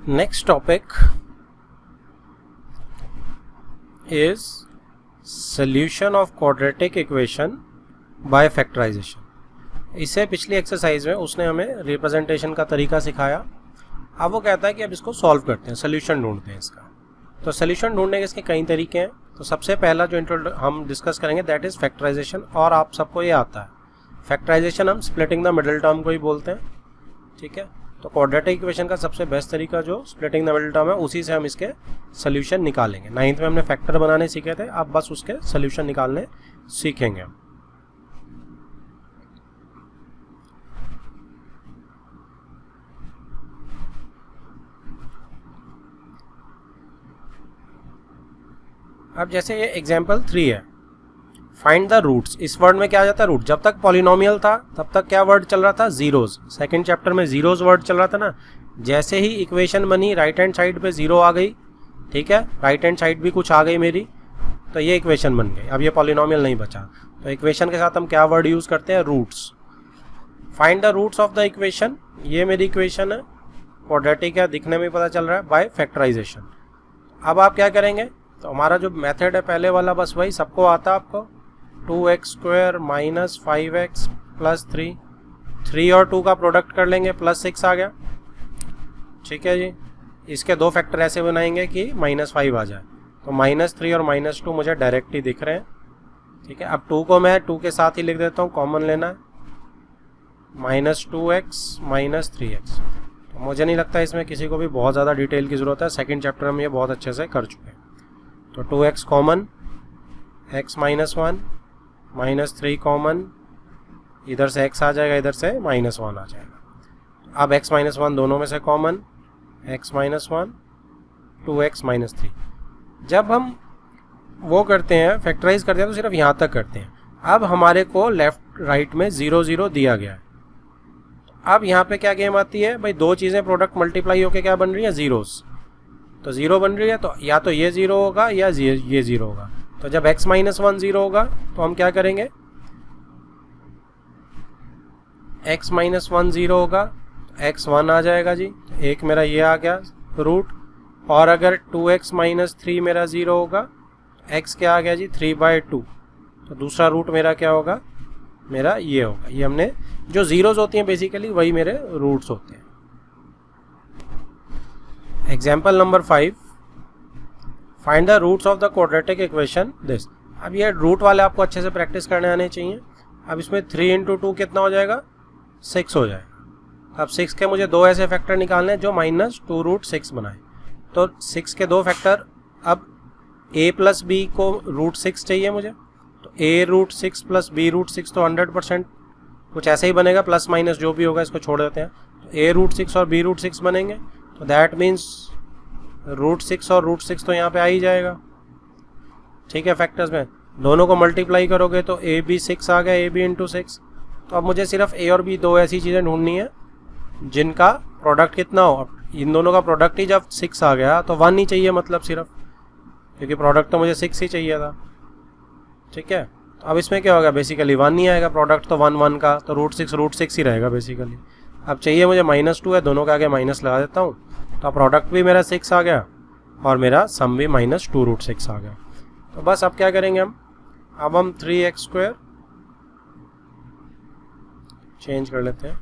Next topic is solution of quadratic equation by factorization. इससे पिछली exercise में उसने हमें रिप्रेजेंटेशन का तरीका सिखाया. अब वो कहता है कि अब इसको सॉल्व करते हैं, सोल्यूशन ढूंढते हैं इसका. तो सोल्यूशन ढूंढने के इसके कई तरीके हैं. तो सबसे पहला जो हम डिस्कस करेंगे दैट इज़ फैक्टराइजेशन. और आप सबको ये आता है, फैक्टराइजेशन हम स्प्लिटिंग द मिडिल टर्म को ही बोलते हैं. ठीक है. तो क्वाड्रेटिक इक्वेशन का सबसे बेस्ट तरीका जो स्प्लिटिंग द मिडिल टर्म है, उसी से हम इसके सोल्यूशन निकालेंगे. 9th में हमने फैक्टर बनाने सीखे थे, अब बस उसके सोल्यूशन निकालने सीखेंगे हम. अब जैसे ये एग्जाम्पल 3 है, फाइंड द रूट्स. इस वर्ड में क्या आ जाता है रूट. जब तक पॉलिनोमियल था तब तक क्या वर्ड चल रहा था, जीरोज. सेकंड चैप्टर में जीरोज वर्ड चल रहा था ना. जैसे ही इक्वेशन बनी राइट हैंड साइड पे जीरो आ गई. ठीक है, राइट हैंड साइड भी कुछ आ गई मेरी, तो ये इक्वेशन बन गई. अब ये पॉलिनोमियल नहीं बचा. तो इक्वेशन के साथ हम क्या वर्ड यूज करते हैं, roots. Find the roots of the equation. ये मेरी इक्वेशन है, क्वाड्रेटिक है, दिखने में पता चल रहा है, बाय फैक्टराइजेशन. अब आप क्या करेंगे, तो हमारा जो मेथड है पहले वाला बस वही सबको आता है आपको. 2x square minus 5x plus 3 और 2 का प्रोडक्ट कर लेंगे, प्लस 6 आ गया. ठीक है जी. इसके दो फैक्टर ऐसे बनाएंगे कि -5 आ जाए. तो -3 और -2 मुझे डायरेक्ट ही दिख रहे हैं. ठीक है. अब 2 को मैं 2 के साथ ही लिख देता हूँ, कॉमन लेना है. -2x minus 3x. तो मुझे नहीं लगता इसमें किसी को भी बहुत ज़्यादा डिटेल की ज़रूरत है, सेकेंड चैप्टर में ये बहुत अच्छे से कर चुके हैं. तो 2x कॉमन, x -1 -3 कॉमन, इधर से x आ जाएगा, इधर से -1 आ जाएगा. अब x -1 दोनों में से कॉमन, x -1 2x -3. जब हम वो करते हैं फैक्टराइज करते हैं तो सिर्फ यहाँ तक करते हैं. अब हमारे को लेफ्ट राइट में 0 0 दिया गया है. अब यहाँ पे क्या गेम आती है भाई, दो चीज़ें प्रोडक्ट मल्टीप्लाई होके क्या बन रही है, जीरोस. तो 0 बन रही है, तो या तो ये 0 होगा या ये 0 होगा. तो जब x -1 0 होगा तो हम क्या करेंगे, x -1 0 होगा, x 1 आ जाएगा जी. एक मेरा ये आ गया रूट. और अगर 2x -3 मेरा 0 होगा, x क्या आ गया जी, 3/2. तो दूसरा रूट मेरा क्या होगा, मेरा ये होगा. ये हमने जो जीरोज होती हैं बेसिकली वही मेरे रूट्स होते हैं. Example number 5, find the roots of the quadratic equation this. अब ये रूट वाले आपको अच्छे से प्रैक्टिस करने आने चाहिए. अब इसमें 3 × 2 कितना हो जाएगा, 6 हो जाएगा. अब 6 के मुझे दो ऐसे फैक्टर निकालने हैं जो -2√6 बनाए. तो 6 के दो फैक्टर, अब a + b को √6 चाहिए मुझे. तो a√6 + b√6 तो 100% कुछ ऐसे ही बनेगा, प्लस माइनस जो भी होगा इसको छोड़ देते हैं. तो a√6 और b√6 बनेंगे. तो दैट मीन्स √6 और √6 तो यहाँ पे आ ही जाएगा. ठीक है. फैक्टर्स में दोनों को मल्टीप्लाई करोगे तो a b 6 आ गया, a b × 6. तो अब मुझे सिर्फ a और b दो ऐसी चीज़ें ढूंढनी है जिनका प्रोडक्ट कितना हो. अब इन दोनों का प्रोडक्ट ही जब 6 आ गया तो 1 ही चाहिए, मतलब सिर्फ, क्योंकि प्रोडक्ट तो मुझे 6 ही चाहिए था. ठीक है. तो अब इसमें क्या होगा, बेसिकली 1 ही आएगा. प्रोडक्ट तो 1 का, तो √6 ही रहेगा बेसिकली. अब चाहिए मुझे -2 है, दोनों के आगे माइनस लगा देता हूँ. तो प्रोडक्ट भी मेरा 6 आ गया और मेरा सम भी -2√6 आ गया. तो बस अब क्या करेंगे हम, अब हम 3x² चेंज कर लेते हैं.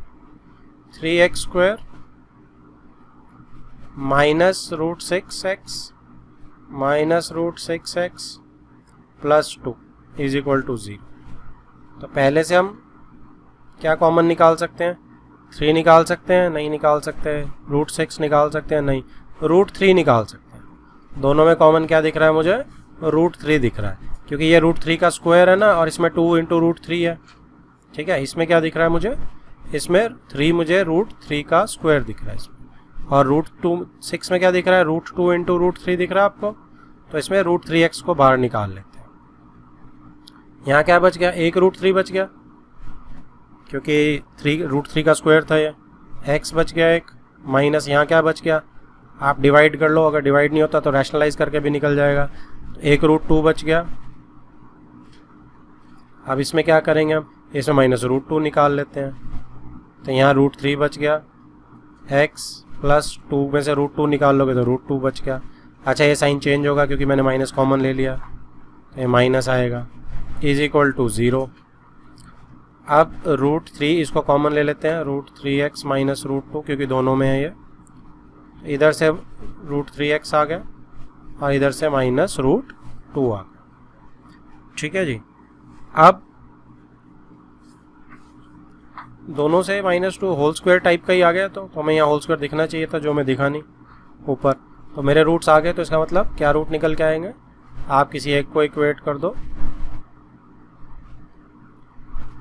3x² -√6x -√6x + 2 = 0. तो पहले से हम क्या कॉमन निकाल सकते हैं, 3 निकाल सकते हैं, नहीं निकाल सकते. √6 निकाल सकते हैं, नहीं. √3 निकाल सकते हैं. दोनों में कॉमन क्या दिख रहा है मुझे, √3 दिख रहा है, क्योंकि ये √3 का स्क्वायर है ना, और इसमें 2 × √3 है. ठीक है. इसमें क्या दिख रहा है मुझे, इसमें 3 मुझे √3 का स्क्वायर दिख रहा है इसमें. और √6 में क्या दिख रहा है, √2 × √3 दिख रहा है आपको. तो इसमें √3x को बाहर निकाल लेते हैं. यहाँ क्या बच गया, एक √3 बच गया, क्योंकि √3 का स्क्वायर था ये. x बच गया एक, माइनस यहाँ क्या बच गया, आप डिवाइड कर लो, अगर डिवाइड नहीं होता तो रैशनलाइज करके भी निकल जाएगा. तो एक √2 बच गया. अब इसमें क्या करेंगे, हम इसमें -√2 निकाल लेते हैं. तो यहाँ √3 बच गया, x प्लस 2 में से रूट 2 निकाल लोगे तो रूट 2 बच गया। अच्छा ये साइन चेंज होगा क्योंकि मैंने माइनस कॉमन ले लिया, तो ये माइनस आएगा, इज इक्वल टू 0। अब रूट 3 इसको कॉमन ले लेते हैं, रूट 3x माइनस रूट 2, क्योंकि दोनों में है ये, इधर से रूट 3x आ गया और इधर से माइनस रूट 2 आ गया। ठीक है जी। अब दोनों से -2 होल स्क्वायर टाइप का ही आ गया, तो हमें यहाँ होल स्क्वायर दिखना चाहिए था, जो मैं दिखा नहीं ऊपर। तो मेरे रूट्स आ गए, तो इसका मतलब क्या रूट निकल के आएंगे, आप किसी एक को इक्वेट कर दो,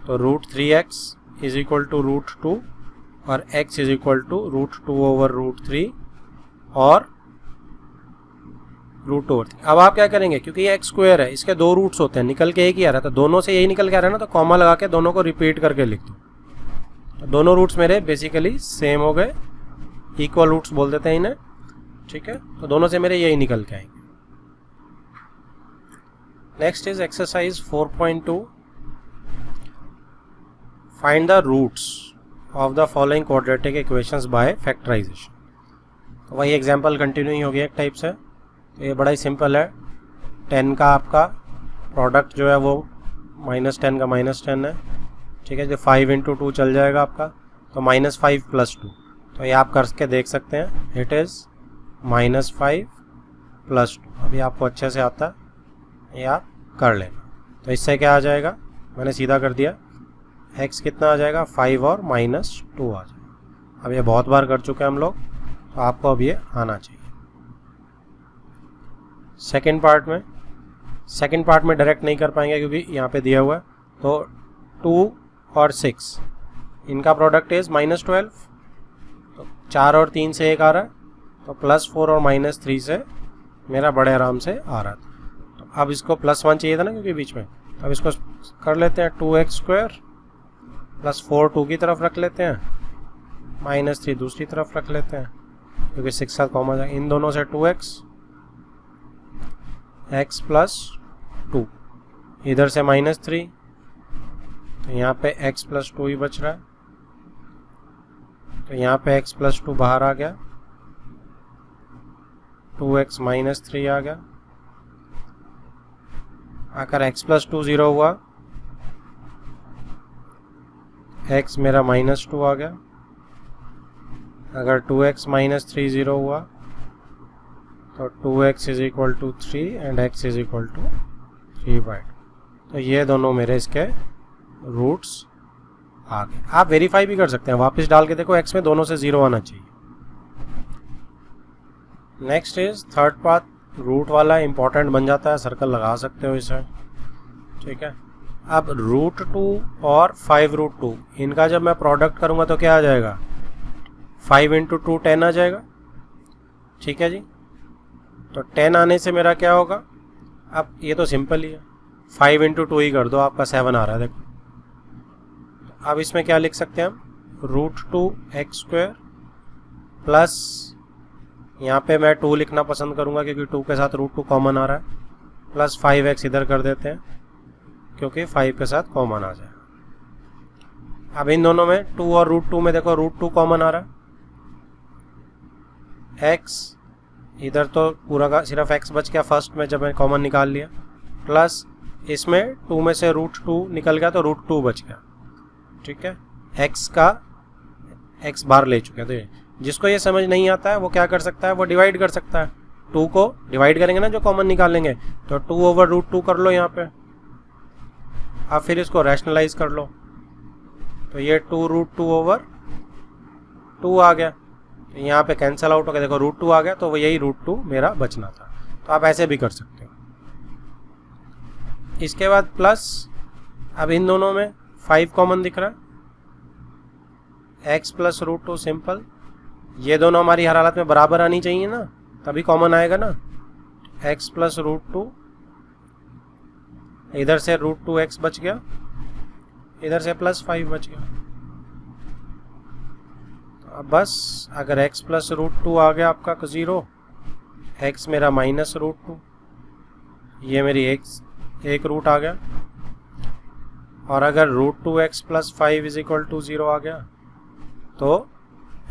तो root 3x is equal to root 2 और x is equal to root 2 over root 3 और रूट ओवर 3। अब आप क्या करेंगे, क्योंकि ये एक्स स्क्वायर है, इसके 2 रूट्स होते हैं, निकल के एक ही आ रहा था, दोनों से यही निकल के आ रहा है ना, तो कॉमा लगा के दोनों को रिपीट करके लिख दो। तो दोनों रूट्स मेरे बेसिकली सेम हो गए, इक्वल रूट्स बोल देते हैं इन्हें। ठीक है, तो दोनों से मेरे यही निकल के आएंगे। Next is exercise 4.2, find the roots of the following quadratic equations by factorisation. तो वही एग्जांपल कंटिन्यू ही हो गया एक टाइप से। तो ये बड़ा ही सिंपल है, 10 का आपका प्रोडक्ट जो है वो -10 का -10 है। ठीक है, जो 5 × 2 चल जाएगा आपका, तो -5 + 2, तो ये आप करके देख सकते हैं, इट इज़ -5 + 2। अभी आपको अच्छे से आता है, ये आप कर लेना। तो इससे क्या आ जाएगा, मैंने सीधा कर दिया, x कितना आ जाएगा 5 और -2 आ जाएगा। अब ये बहुत बार कर चुके हैं हम लोग, तो आपको अब ये आना चाहिए। सेकंड पार्ट में डायरेक्ट नहीं कर पाएंगे क्योंकि यहाँ पे दिया हुआ है। तो 2 और 6 इनका प्रोडक्ट इज -12, तो 4 और 3 से 1 आ रहा है, तो +4 और -3 से मेरा बड़े आराम से आ रहा था। तो अब इसको +1 चाहिए था ना क्योंकि बीच में, अब इसको कर लेते हैं 2x² + 4 2 की तरफ रख लेते हैं, -3 दूसरी तरफ रख लेते हैं क्योंकि 6 साथ कॉमन है, इन दोनों से 2x x + 2, इधर से -3, तो यहाँ पे x + 2 ही बच रहा है, तो यहाँ पे x + 2 बाहर आ गया, 2x -3 आ गया। अगर x + 2 0 हुआ, x मेरा -2 आ गया। अगर 2x -3 0 हुआ, तो 2x is equal to 3 and x is equal to 3/2। तो ये दोनों मेरे इसके रूट्स आ गए। आप वेरीफाई भी कर सकते हैं, वापस डाल के देखो, x में दोनों से 0 आना चाहिए। Next is third part, root वाला इंपॉर्टेंट बन जाता है, सर्कल लगा सकते हो इसे। ठीक है, अब √2 और 5√2 इनका जब मैं प्रोडक्ट करूंगा तो क्या आ जाएगा, 5 × 2 10 आ जाएगा। ठीक है जी, तो 10 आने से मेरा क्या होगा, अब ये तो सिंपल ही है, 5 × 2 ही कर दो, आपका 7 आ रहा है देखो। अब इसमें क्या लिख सकते हैं हम, √2x² प्लस, यहाँ पे मैं 2 लिखना पसंद करूँगा क्योंकि 2 के साथ √2 कॉमन आ रहा है, प्लस 5x इधर कर देते हैं क्योंकि 5 के साथ कॉमन आ जाएगा। अब इन दोनों में 2 और √2 में देखो √2 कॉमन आ रहा है, x इधर तो पूरा का सिर्फ x बच गया फर्स्ट में जब मैं कॉमन निकाल लिया, प्लस इसमें 2 में से √2 निकल गया तो √2 बच गया। ठीक है, x का x बार ले चुके हैं। तो ये जिसको ये समझ नहीं आता है वो क्या कर सकता है, वो डिवाइड कर सकता है, 2 को डिवाइड करेंगे ना जो कॉमन निकालेंगे, तो 2/√2 कर लो यहाँ पे। अब फिर इसको रैशनलाइज कर लो, तो ये 2√2/2 आ गया, तो यहाँ पे कैंसिल आउट हो गया, देखो √2 आ गया, तो वो यही √2 मेरा बचना था। तो आप ऐसे भी कर सकते हो। इसके बाद प्लस, अब इन दोनों में 5 कॉमन दिख रहा है, x + √2 सिंपल, ये दोनों हमारी हर हालत में बराबर आनी चाहिए ना, तभी कॉमन आएगा ना, x + √2, इधर से √2x बच गया, इधर से +5 बच गया। तो अब बस अगर x + √2 आ गया आपका 0, x मेरा -√2, ये मेरी एक रूट आ गया, और अगर √2x + 5 = 0 आ गया तो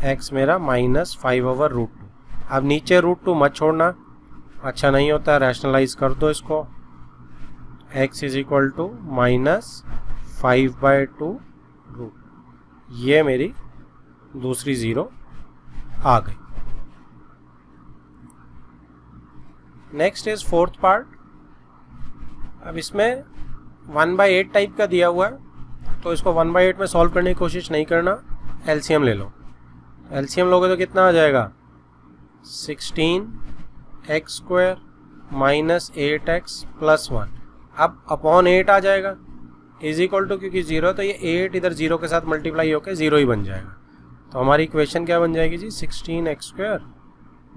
x मेरा -5/√2। अब नीचे √2 मत छोड़ना, अच्छा नहीं होता, रैशनलाइज कर दो इसको। x is equal to -5/2 root, ये मेरी दूसरी ज़ीरो आ गई। Next is fourth part. अब इसमें 1/8 टाइप का दिया हुआ है, तो इसको 1/8 में सॉल्व करने की कोशिश नहीं करना, एलसीएम ले लो। एलसीएम लोगे तो कितना आ जाएगा, 16x² - 8x + 1। अब अपॉन 8 आ जाएगा, इज इक्वल टू, क्योंकि 0 तो ये 8 इधर 0 के साथ मल्टीप्लाई होकर 0 ही बन जाएगा। तो हमारी इक्वेशन क्या बन जाएगी जी, 16x²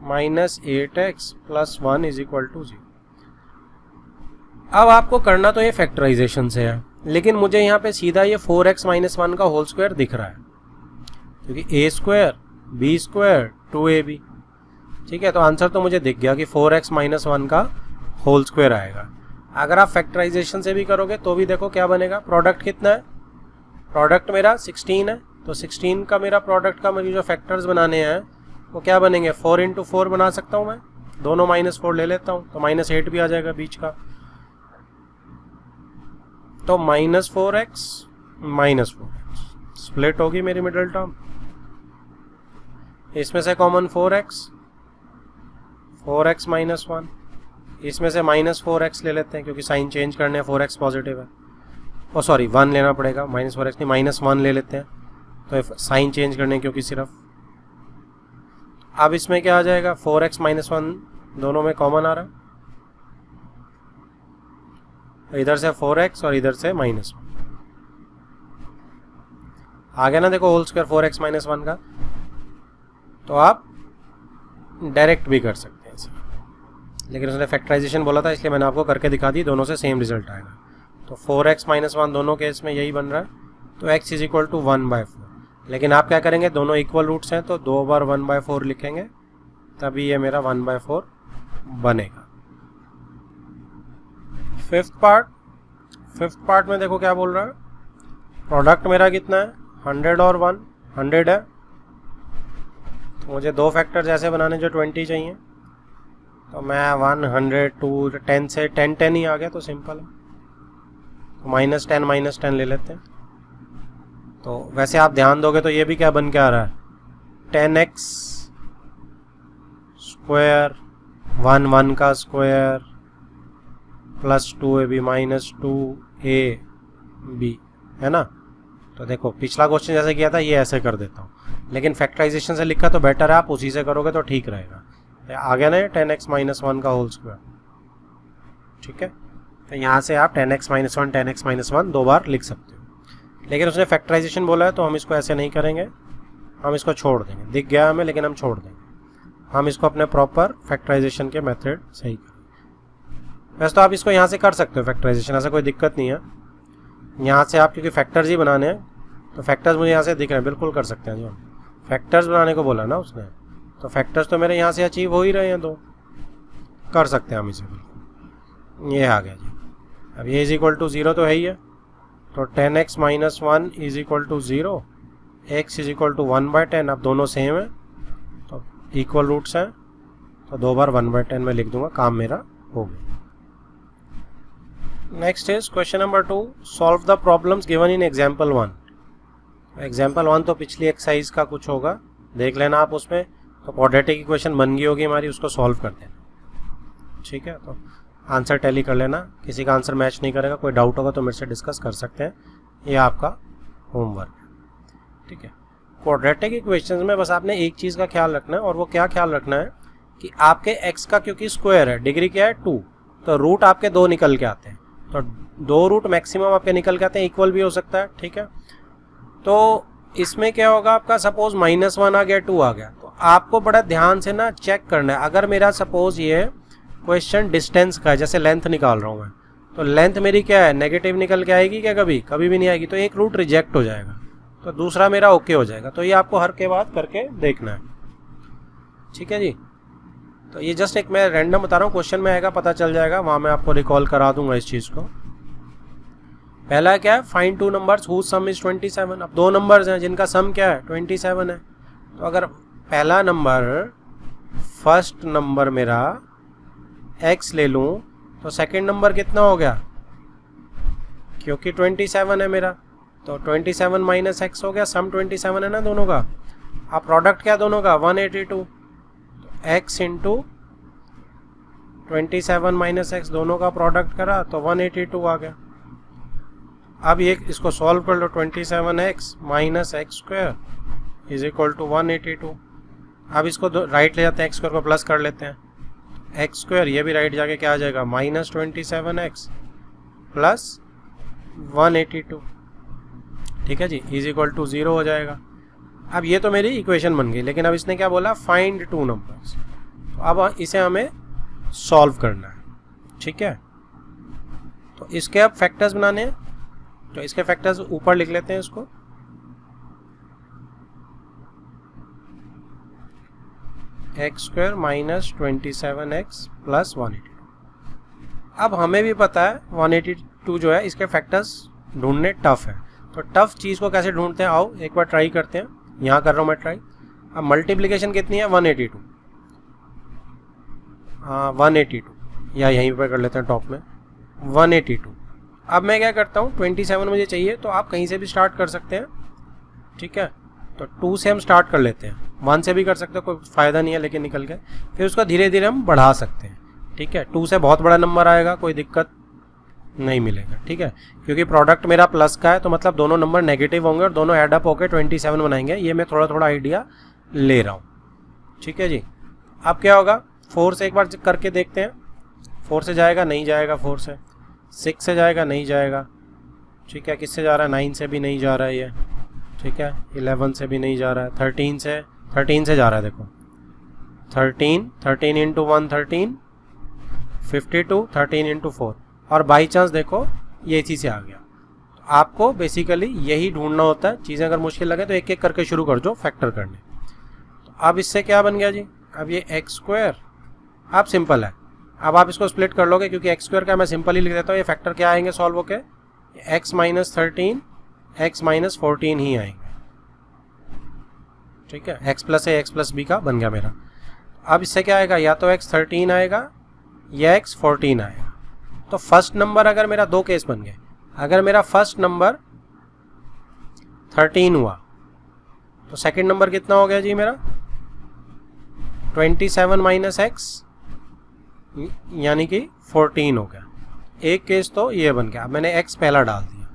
- 8x + 1 = 0। अब आपको करना तो ये फैक्टराइजेशन से है, लेकिन मुझे यहाँ पे सीधा ये 4x - 1 का होल स्क्वायर दिख रहा है, क्योंकि a² b² 2ab। ठीक है, तो आंसर तो मुझे दिख गया कि 4x - 1 का होल स्क्वायर आएगा। अगर आप फैक्टराइजेशन से भी करोगे तो भी देखो क्या बनेगा, प्रोडक्ट कितना है, प्रोडक्ट मेरा 16 है, तो 16 का मेरा प्रोडक्ट का मुझे जो फैक्टर्स बनाने हैं वो क्या बनेंगे, 4 × 4 बना सकता हूँ मैं, दोनों -4 ले लेता हूँ तो -8 भी आ जाएगा बीच का, तो -4x स्प्लिट होगी मेरी मिडिल टर्म। इसमें से कॉमन 4x - 1, इसमें से -4x ले लेते हैं क्योंकि साइन चेंज करने हैं, 4x पॉजिटिव है, ओ सॉरी 1 लेना पड़ेगा, -4x नहीं -1 ले लेते हैं, तो साइन चेंज करने क्योंकि सिर्फ। अब इसमें क्या आ जाएगा, 4x - 1 दोनों में कॉमन आ रहा है, तो इधर से 4x और इधर से -1 आ गया ना, देखो होल स्क्वायर 4x - 1 का। तो आप डायरेक्ट भी कर सकते हैं इसे, लेकिन उसने फैक्टराइजेशन बोला था इसलिए मैंने आपको करके दिखा दी, दोनों से सेम रिजल्ट आएगा। तो 4x - 1 दोनों केस में यही बन रहा है, तो x इज इक्वल टू 1/4। लेकिन आप क्या करेंगे, दोनों इक्वल रूट्स हैं तो 2 बार 1/4 लिखेंगे, तभी ये मेरा 1/4 बनेगा। फिफ्थ पार्ट में देखो क्या बोल रहा है, प्रोडक्ट मेरा कितना है, 100 और 1 100 है, तो मुझे दो फैक्टर्स ऐसे बनाने जो 20 चाहिए, तो मैं 100 2 10 से 10 ही आ गया, तो सिंपल है, तो -10 ले लेते हैं। तो वैसे आप ध्यान दोगे तो ये भी क्या बन के आ रहा है, 10x² 1 का स्क्वायर + 2ab - 2ab है ना। तो देखो पिछला क्वेश्चन जैसे किया था ये ऐसे कर देता हूँ, लेकिन फैक्टराइजेशन से लिखा तो बेटर है, आप उसी से करोगे तो ठीक रहेगा। आ गया ना 10x - 1 का होल स्क्वायर, ठीक है, तो यहाँ से आप 10x - 1 10x - 1 दो बार लिख सकते हो, लेकिन उसने फैक्टराइजेशन बोला है तो हम इसको ऐसे नहीं करेंगे, हम इसको छोड़ देंगे, दिख गया हमें लेकिन हम छोड़ देंगे, हम इसको अपने प्रॉपर फैक्टराइजेशन के मेथड से ही करेंगे। वैसे तो आप इसको यहाँ से कर सकते हो फैक्टराइजेशन, ऐसा कोई दिक्कत नहीं है, यहाँ से आप क्योंकि फैक्टर्स ही बनाने हैं तो फैक्टर्स मुझे यहाँ से दिख रहे हैं, बिल्कुल कर सकते हैं, जो फैक्टर्स बनाने को बोला ना उसने, तो फैक्टर्स तो मेरे यहाँ से अचीव हो ही रहे हैं, तो कर सकते हैं हम इसे बिल्कुल। ये आ गया जी, अब ये इज इक्वल टू 0 तो है ही है, तो 10x - 1 is equal to 0, x is equal to 1/10, अब दोनों सेम है तो इक्वल रूट्स हैं, तो 2 बार 1/10 में लिख दूंगा, काम मेरा हो गया। Next is question number 2, solve the problems given in example 1। Example 1 तो पिछली एक्सरसाइज का कुछ होगा, देख लेना आप उसमें, तो क्वाड्रेटिक इक्वेशन बन गई होगी हमारी, उसको सॉल्व कर देना, ठीक है। तो आंसर टैली कर लेना, किसी का आंसर मैच नहीं करेगा, कोई डाउट होगा तो मेरे से डिस्कस कर सकते हैं, ये आपका होमवर्क है, ठीक है। क्वाड्रेटिक इक्वेशंस में बस आपने एक चीज़ का ख्याल रखना है, और वो क्या ख्याल रखना है कि आपके x का क्योंकि स्क्वायर है, डिग्री क्या है 2, तो रूट आपके 2 निकल के आते हैं, तो 2 रूट मैक्सिमम आपके निकल के आते हैं, इक्वल भी हो सकता है, ठीक है। तो इसमें क्या होगा आपका, सपोज -1 आ गया 2 आ गया, तो आपको बड़ा ध्यान से ना चेक करना है। अगर मेरा सपोज ये क्वेश्चन डिस्टेंस का है, जैसे लेंथ निकाल रहा हूँ मैं, तो लेंथ मेरी क्या है, नेगेटिव निकल के आएगी क्या, कभी भी नहीं आएगी, तो एक रूट रिजेक्ट हो जाएगा, तो दूसरा मेरा ओके हो जाएगा। तो ये आपको हर के बाद करके देखना है, ठीक है जी। तो ये जस्ट एक मैं रैंडम बता रहा हूँ, क्वेश्चन में आएगा पता चल जाएगा, वहाँ मैं आपको रिकॉल करा दूंगा इस चीज़ को। पहला क्या है, find 2 numbers whose sum is 27। अब 2 नंबर्स हैं जिनका सम क्या है 27 है, तो अगर पहला नंबर फर्स्ट नंबर मेरा x ले लूँ तो सेकंड नंबर कितना हो गया, क्योंकि 27 है मेरा, तो 27 माइनस x हो गया, सम 27 है ना दोनों का। अब प्रोडक्ट क्या दोनों का 182, तो x इंटू 27 माइनस एक्स दोनों का प्रोडक्ट करा तो 182 आ गया। अब ये इसको सॉल्व कर लो, 27x minus x square is equal to 182। अब इसको राइट ले जाते हैं, एक्स स्क्वायर को प्लस कर लेते हैं, एक्स स्क्वायर ये भी राइट जाके क्या आ जाएगा माइनस 27x प्लस 182, ठीक है जी, इज इक्वल टू 0 हो जाएगा। अब ये तो मेरी इक्वेशन बन गई, लेकिन अब इसने क्या बोला, फाइंड टू नंबर्स। तो अब इसे हमें सॉल्व करना है, ठीक है। तो इसके अब फैक्टर्स बनाने हैं, तो इसके फैक्टर्स ऊपर लिख लेते हैं इसको। X square minus 27x plus 182। अब हमें भी पता है 182 जो है इसके फैक्टर्स ढूंढने टफ है, तो टफ चीज़ को कैसे ढूंढते हैं, आओ एक बार ट्राई करते हैं। यहाँ कर रहा हूँ मैं ट्राई। अब मल्टीप्लिकेशन कितनी है 182, हाँ 182, या यहीं पर कर लेते हैं टॉप में 182। अब मैं क्या करता हूँ, 27 मुझे चाहिए, तो आप कहीं से भी स्टार्ट कर सकते हैं, ठीक है। तो 2 से हम स्टार्ट कर लेते हैं, 1 से भी कर सकते हैं, कोई फ़ायदा नहीं है, लेकिन निकल गए। फिर उसका धीरे धीरे हम बढ़ा सकते हैं, ठीक है। 2 से बहुत बड़ा नंबर आएगा, कोई दिक्कत नहीं मिलेगा, ठीक है, क्योंकि प्रोडक्ट मेरा प्लस का है, तो मतलब दोनों नंबर नेगेटिव होंगे और दोनों ऐड अप होकर 27 बनाएंगे। ये मैं थोड़ा थोड़ा आइडिया ले रहा हूँ, ठीक है जी। अब क्या होगा, 4 से एक बार करके देखते हैं, 4 से जाएगा नहीं जाएगा, 4 से 6 से जाएगा नहीं जाएगा, ठीक है। किससे जा रहा है, 9 से भी नहीं जा रहा है ये, ठीक है। 11 से भी नहीं जा रहा है, 13 से जा रहा है, देखो 13 इंटू 1 13, 52, 13 इंटू 4, और बाई चांस देखो ये इसी से आ गया। तो आपको बेसिकली यही ढूंढना होता है। चीज़ें अगर मुश्किल लगे तो एक एक करके शुरू कर दो फैक्टर करने। तो अब इससे क्या बन गया जी, अब ये एक्स स्क्वायर अब सिंपल है, अब आप इसको स्प्लिट कर लोगे, क्योंकि एक्स स्क्वायर का मैं सिंपल ही लिख देता हूँ। ये फैक्टर क्या आएंगे सॉल्व होके, एक्स माइनस 13 एक्स माइनस 14 ही आएंगे, ठीक है। एक्स प्लस ए एक्स प्लस बी का बन गया मेरा। अब इससे क्या आएगा, या तो एक्स 13 आएगा या एक्स 14 आएगा। तो फर्स्ट नंबर अगर मेरा, दो केस बन गए, अगर मेरा फर्स्ट नंबर 13 हुआ तो सेकंड नंबर कितना हो गया जी मेरा 27 माइनस एक्स, यानी कि 14 हो गया। एक केस तो ये बन गया, अब मैंने एक्स पहला डाल दिया,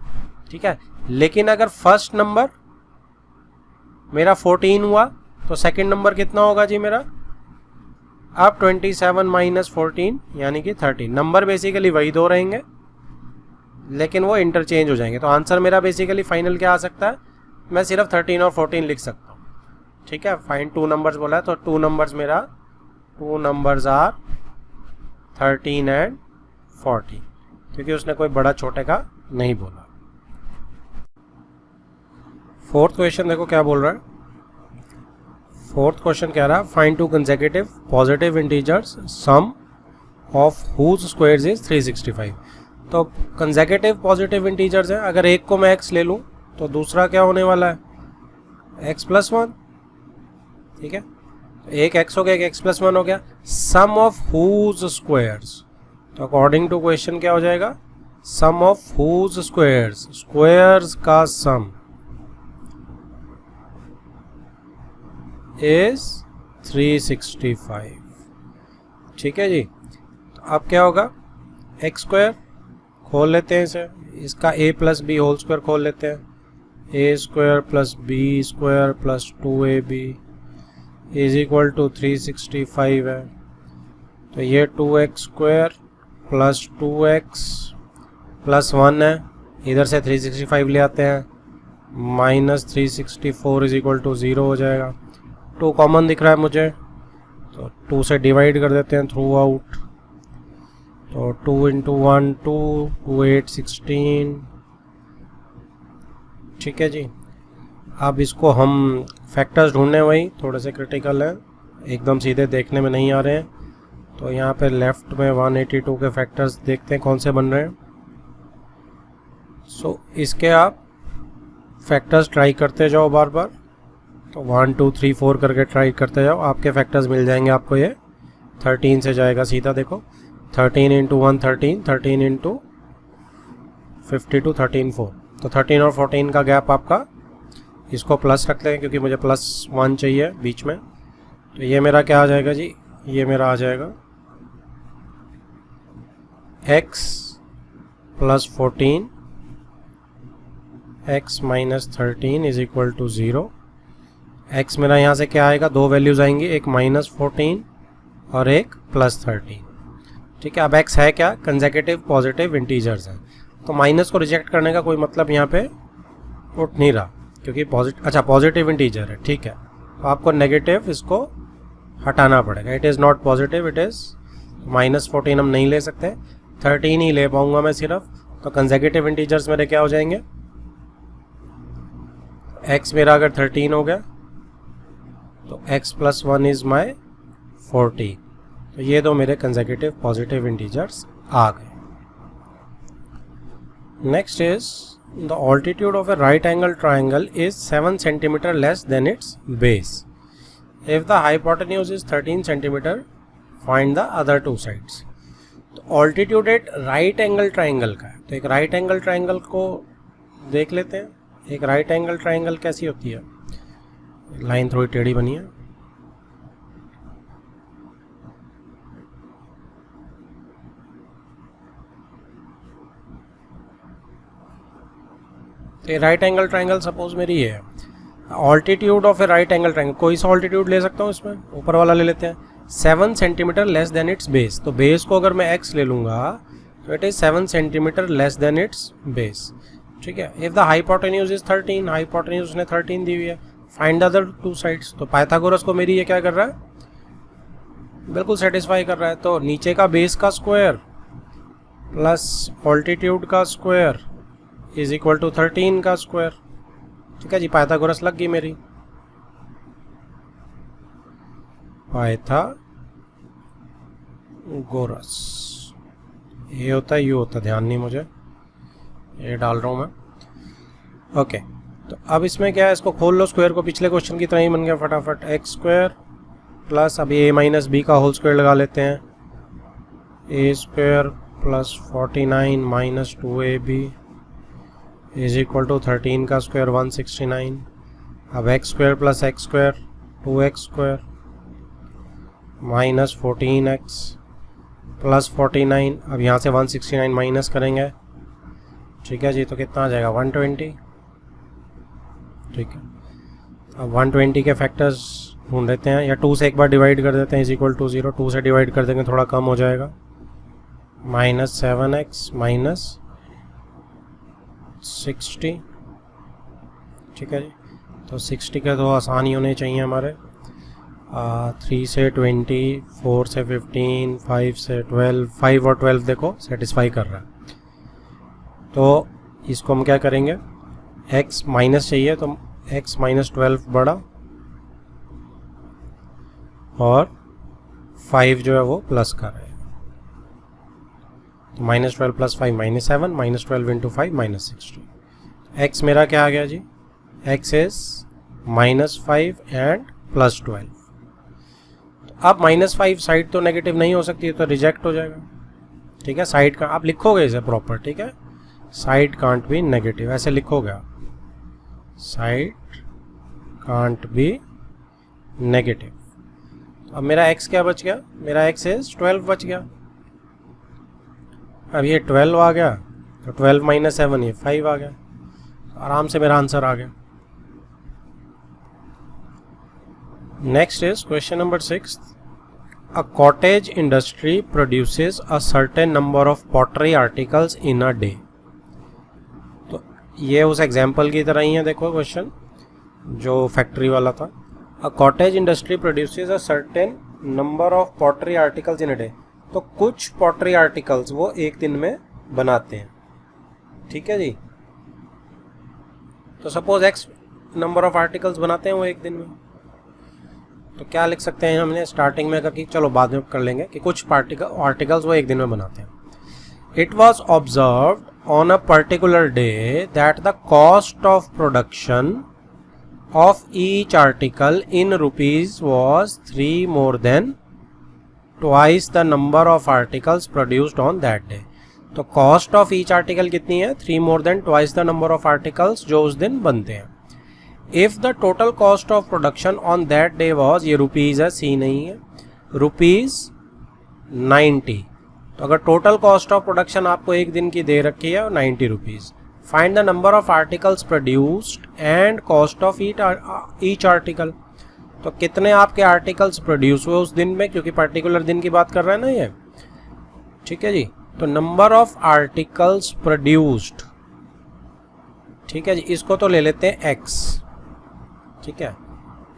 ठीक है। लेकिन अगर फर्स्ट नंबर मेरा 14 हुआ तो सेकंड नंबर कितना होगा जी मेरा, अब 27 माइनस 14 यानी कि 13। नंबर बेसिकली वही दो रहेंगे, लेकिन वो इंटरचेंज हो जाएंगे। तो आंसर मेरा बेसिकली फाइनल क्या आ सकता है, मैं सिर्फ 13 और 14 लिख सकता हूँ, ठीक है। फाइंड 2 नंबर्स बोला है, तो 2 नंबर्स मेरा 2 नंबर्स आर 13 एंड 14, क्योंकि उसने कोई बड़ा छोटे का नहीं बोला। फोर्थ क्वेश्चन देखो क्या बोल रहा है। फोर्थ क्वेश्चन कह रहा है find 2 consecutive positive integers sum of whose squares is 365। तो कंसेक्यूटिव पॉजिटिव इंटीजर्स हैं, अगर एक को मैं x ले लूँ तो दूसरा क्या होने वाला है x प्लस 1, ठीक है। तो एक x हो गया, एक x प्लस 1 हो गया। सम ऑफ हुज स्क्वायर्स, तो अकॉर्डिंग टू क्वेश्चन क्या हो जाएगा, सम ऑफ हुज स्क्वायर्स, स्क्वायर्स का सम इज 365, ठीक है जी। तो अब क्या होगा, एक्स स्क्वायर खोल लेते हैं इसे, इसका a plus b whole square खोल लेते हैं, a square plus b square plus 2ab is equal to 365 है। तो ये 2x square plus 2x plus 1 है, इधर से 365 ले आते हैं, माइनस 364 इज इक्वल टू 0 हो जाएगा। 2 कॉमन दिख रहा है मुझे, तो 2 से डिवाइड कर देते हैं थ्रू आउट, तो 2 इंटू 1 2, 2 8 16, ठीक है जी। अब इसको हम फैक्टर्स ढूंढने, वही थोड़े से क्रिटिकल हैं, एकदम सीधे देखने में नहीं आ रहे हैं। तो यहाँ पे लेफ्ट में 182 के फैक्टर्स देखते हैं कौन से बन रहे हैं। सो इसके आप फैक्टर्स ट्राई करते जाओ बार बार, तो 1 2 3 4 करके ट्राई करते जाओ, आपके फैक्टर्स मिल जाएंगे आपको। ये 13 से जाएगा सीधा, देखो 13 इंटू 1 13, 13 इंटू 52 13 4, तो 13 और 14 का गैप आपका, इसको प्लस रखते हैं क्योंकि मुझे +1 चाहिए बीच में। तो ये मेरा क्या आ जाएगा जी, ये मेरा आ जाएगा x + 14 x - 13 is equal to 0। x मेरा यहाँ से क्या आएगा, दो वैल्यूज आएंगी, एक -14 और एक +13। ठीक है, अब x है क्या, कंसेक्यूटिव पॉजिटिव इंटीजर्स हैं, तो माइनस को रिजेक्ट करने का कोई मतलब यहाँ पे उठ नहीं रहा क्योंकि पॉजिटिव इंटीजर है। ठीक है, तो आपको नेगेटिव इसको हटाना पड़ेगा। It is not positive, it is -14 हम नहीं ले सकते, 13 ही ले पाऊंगा मैं सिर्फ। तो कंसेक्यूटिव इंटीजर्स मेरे क्या हो जाएंगे, x मेरा अगर 13 हो गया तो x + 1 इज माई 40। तो ये दो मेरे कंसेक्यूटिव पॉजिटिव इंटीजर्स आ गए। Next is the altitude of a right angle triangle is 7 centimetre less than its base. If the hypotenuse is 13 centimetre, find the other two sides. तो altitude at right angle triangle का है, तो एक right angle triangle को देख लेते हैं। एक राइट एंगल ट्राइंगल कैसी होती है, लाइन थोड़ी टेढ़ी बनी है, तो राइट एंगल ट्राइंगल सपोज मेरी ये है। Altitude of a right angle triangle, कोई सा ऑल्टीट्यूड ले सकता हूँ इसमें, ऊपर वाला ले लेते हैं, 7 centimetre less than its base. तो बेस को अगर मैं x ले लूँगा तो it is 7 centimetre less than its base. ठीक है, if the hypotenuse is 13, hypotenuse ने 13 दी हुई है, find the other two sides. तो पाइथागोरस को मेरी ये क्या कर रहा है, बिल्कुल सेटिस्फाई कर रहा है। तो नीचे का बेस का स्क्वायर प्लस ऑल्टीट्यूड का स्क्वायर इज इक्वल टू 13 का स्क्वायर। ठीक है जी, पाइथागोरस लग गई मेरी। पाइथागोरस ये होता है, ये होता है, ध्यान नहीं मुझे, ये डाल रहा हूँ मैं। ओके, तो अब इसमें क्या है, इसको खोल लो, स्क्वायर को पिछले क्वेश्चन की तरह ही बन गया फटाफट, x स्क्वायर प्लस अभी a - b का होल स्क्वायर लगा लेते हैं, a square plus 49 - 2ab is equal to 13 का स्क्वायर 169। अब x square plus x square 2x square minus 14x plus 49, अब यहाँ से 169 माइनस करेंगे। ठीक है जी, तो कितना आ जाएगा 120। ठीक है, अब 120 के फैक्टर्स ढूंढ लेते हैं, या 2 से एक बार डिवाइड कर देते हैं, इज इक्वल टू 0, 2 से डिवाइड कर देंगे थोड़ा कम हो जाएगा, -7x माइनस 60। ठीक है जी, तो 60 के तो आसान ही होने चाहिए हमारे, 3 से 20, 4 से 15, 5 से 12, 5 और 12 देखो सेटिस्फाई कर रहा है। तो इसको हम क्या करेंगे, x माइनस चाहिए तो x - 12 बड़ा और 5 जो है वो प्लस कर रहे हैं, तो -12 + 5 -7, -12 × 5 -60। x मेरा क्या आ गया जी, x इज -5 एंड +12। अब -5 साइड तो नेगेटिव नहीं हो सकती है, तो रिजेक्ट हो जाएगा। ठीक है, साइड का आप लिखोगे इसे प्रॉपर, ठीक है, साइड कांट बी नेगेटिव, ऐसे लिखोगे आप, साइड कांट बी नेगेटिव। अब मेरा x क्या बच गया, मेरा x इज 12 बच गया। अब ये 12 आ गया, तो 12 - 7 ये 5 आ गया, आराम से मेरा आंसर आ गया। Next is question number 6। A cottage industry produces a certain number of pottery articles in a day. तो ये उस एग्जाम्पल की तरह ही है, देखो क्वेश्चन जो फैक्ट्री वाला था। A cottage industry produces a certain number of pottery articles in a day. तो कुछ पॉटरी आर्टिकल्स वो एक दिन में बनाते हैं। ठीक है जी, तो suppose x number of articles बनाते हैं वो एक दिन में, तो क्या लिख सकते हैं हमने स्टार्टिंग में, कि चलो बाद में कर लेंगे, कि कुछ आर्टिकल्स वो एक दिन में बनाते हैं। It was observed on a particular day that the cost of production of each article in rupees was 3 more than twice the number of articles produced on that day. तो कॉस्ट ऑफ ईच आर्टिकल कितनी है? 3 more than twice the number of articles जो उस दिन बनते हैं. If the total cost of production on that day was, ये rupees है, सी नहीं है, रुपीज 90. तो अगर टोटल कॉस्ट ऑफ प्रोडक्शन आपको एक दिन की दे रखी है 90 rupees. Find the number of articles produced and cost of each article. तो कितने आपके आर्टिकल्स प्रोड्यूस हुए उस दिन में, क्योंकि पर्टिकुलर दिन की बात कर रहे हैं ना ये. ठीक है जी. तो नंबर ऑफ आर्टिकल्स प्रोड्यूस्ड, ठीक है जी, इसको तो ले लेते हैं x. ठीक है.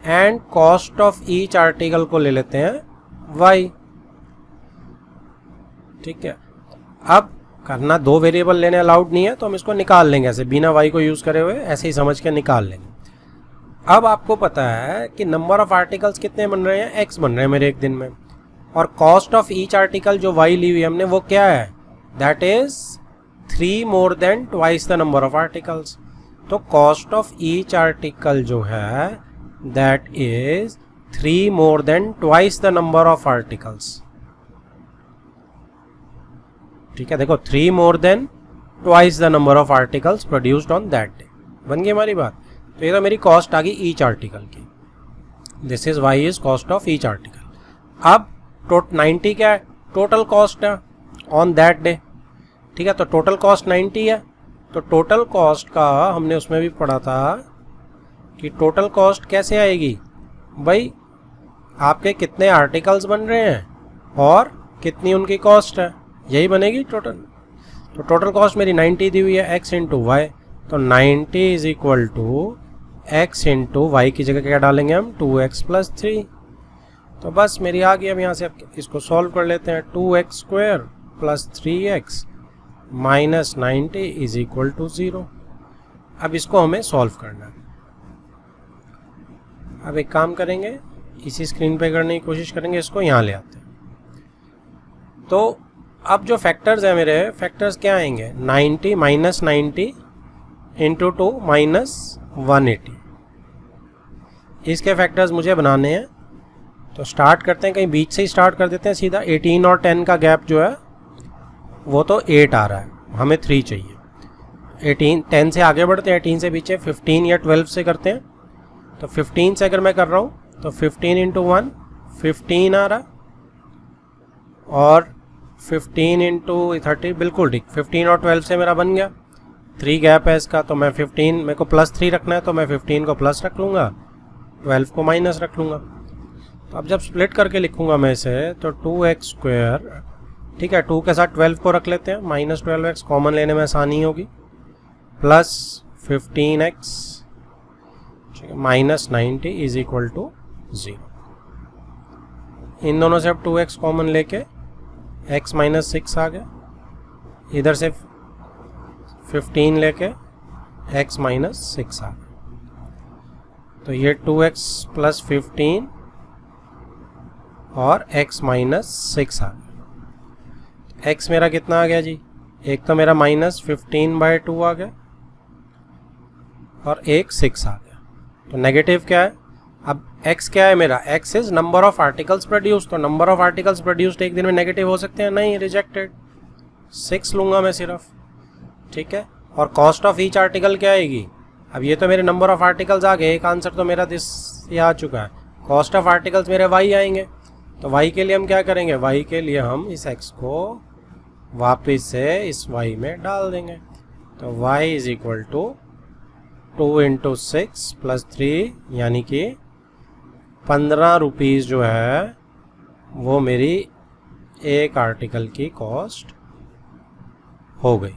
And cost of each article को ले लेते हैं y. ठीक है. अब करना, दो वेरिएबल लेने अलाउड नहीं है, तो हम इसको निकाल लेंगे ऐसे, बिना y को यूज करे हुए ऐसे ही समझ के निकाल लेंगे. अब आपको पता है कि नंबर ऑफ आर्टिकल्स कितने बन रहे हैं? x बन रहे हैं मेरे एक दिन में. और कॉस्ट ऑफ ईच आर्टिकल जो y ली हुई हमने, वो क्या है? That is 3 more than twice the number of articles. तो कॉस्ट ऑफ ईच आर्टिकल जो है that is 3 more than twice the number of articles. ठीक है. देखो, 3 more than twice the number of articles produced on that day. बन गई हमारी बात. तो ये तो मेरी कॉस्ट आ गई ईच आर्टिकल की. This is y is cost of each article. अब 90 क्या है? टोटल कॉस्ट है ऑन दैट डे. ठीक है. तो टोटल कॉस्ट 90 है. तो टोटल कॉस्ट का हमने उसमें भी पढ़ा था कि टोटल कॉस्ट कैसे आएगी भाई, आपके कितने आर्टिकल्स बन रहे हैं और कितनी उनकी कॉस्ट है, यही बनेगी टोटल. तो टोटल कॉस्ट मेरी 90 दी हुई है, x इंटू वाई. तो 90 is equal to x into y की जगह क्या डालेंगे हम? 2x plus 3. तो बस मेरी आ गई. अब यहाँ से इसको सॉल्व कर लेते हैं. 2x square plus 3x minus 90 is equal to 0. अब इसको हमें सॉल्व करना है. अब एक काम करेंगे, इसी स्क्रीन पे करने की कोशिश करेंगे, इसको यहाँ ले आते हैं. तो अब जो फैक्टर्स है मेरे, फैक्टर्स क्या आएंगे? 90 माइनस 90 इंटू 2 माइनस 180. इसके फैक्टर्स मुझे बनाने हैं. तो स्टार्ट करते हैं, कहीं बीच से ही स्टार्ट कर देते हैं सीधा. 18 और 10 का गैप जो है वो तो 8 आ रहा है, हमें 3 चाहिए. 10 से आगे बढ़ते हैं, 18 से पीछे 15 या 12 से करते हैं. तो 15 से अगर मैं कर रहा हूँ तो 15 इंटू 1 15 आ रहा, और 15 इंटू 30 बिल्कुल ठीक. 15 और 12 से मेरा बन गया. 3 गैप है इसका, तो मैं 15, मेरे को प्लस 3 रखना है, तो मैं 15 को प्लस रख लूँगा, 12 को माइनस रख लूँगा. तो अब जब स्प्लिट करके लिखूँगा मैं इसे, तो 2x स्क्वायर, ठीक है, 2 के साथ 12 को रख लेते हैं, माइनस 12x कॉमन लेने में आसानी होगी, plus 15x minus 90 is equal to 0. इन दोनों से अब 2x कॉमन लेके x माइनस 6 आ गया. इधर से 15 लेके x माइनस 6 आ गया. तो ये 2x प्लस 15 और x माइनस 6 आ गया. x मेरा कितना आ गया जी? एक तो मेरा माइनस 15/2 आ गया और एक 6 आ गया. तो नेगेटिव क्या है? अब x क्या है मेरा? x is number of articles produced. तो नंबर ऑफ आर्टिकल्स प्रोड्यूस्ड एक दिन में नेगेटिव हो सकते हैं? नहीं, रिजेक्टेड. 6 लूँगा मैं सिर्फ. ठीक है. और कॉस्ट ऑफ ईच आर्टिकल क्या आएगी? अब ये तो मेरे नंबर ऑफ आर्टिकल्स आ गए, एक आंसर तो मेरा ये आ चुका है. कॉस्ट ऑफ आर्टिकल्स मेरे y आएंगे. तो y के लिए हम क्या करेंगे? y के लिए हम इस x को वापस से इस y में डाल देंगे. तो y is equal to 2 into 6 plus 3, यानी कि 15 रुपीज़ जो है वो मेरी एक आर्टिकल की कॉस्ट हो गई.